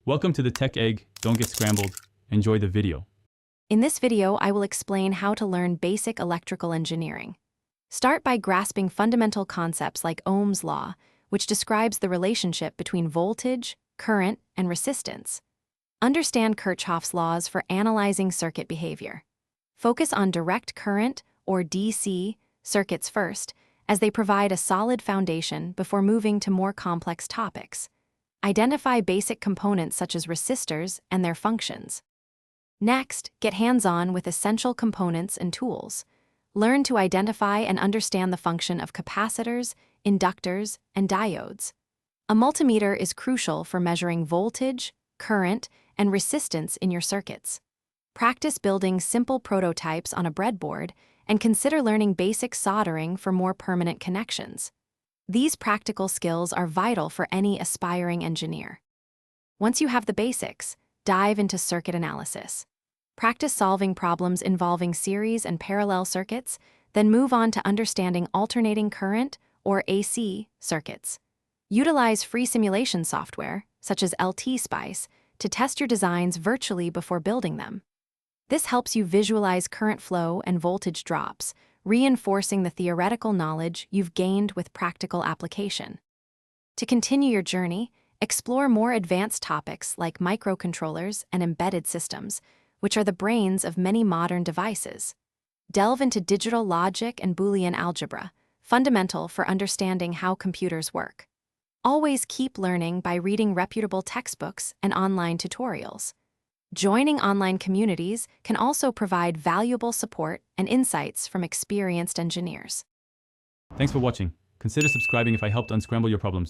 Welcome to the Tech Egg. Don't get scrambled. Enjoy the video. In this video, I will explain how to learn basic electrical engineering. Start by grasping fundamental concepts like Ohm's law, which describes the relationship between voltage, current, and resistance. Understand Kirchhoff's laws for analyzing circuit behavior. Focus on direct current, or DC, circuits first, as they provide a solid foundation before moving to more complex topics. Identify basic components such as resistors and their functions. Next, get hands-on with essential components and tools. Learn to identify and understand the function of capacitors, inductors, and diodes. A multimeter is crucial for measuring voltage, current, and resistance in your circuits. Practice building simple prototypes on a breadboard and consider learning basic soldering for more permanent connections. These practical skills are vital for any aspiring engineer. Once you have the basics, dive into circuit analysis. Practice solving problems involving series and parallel circuits, then move on to understanding alternating current, or AC, circuits. Utilize free simulation software, such as LT-Spice, to test your designs virtually before building them. This helps you visualize current flow and voltage drops, reinforcing the theoretical knowledge you've gained with practical application. To continue your journey, explore more advanced topics like microcontrollers and embedded systems, which are the brains of many modern devices. Delve into digital logic and Boolean algebra, fundamental for understanding how computers work. Always keep learning by reading reputable textbooks and online tutorials. Joining online communities can also provide valuable support and insights from experienced engineers. Thanks for watching. Consider subscribing if I helped unscramble your problems.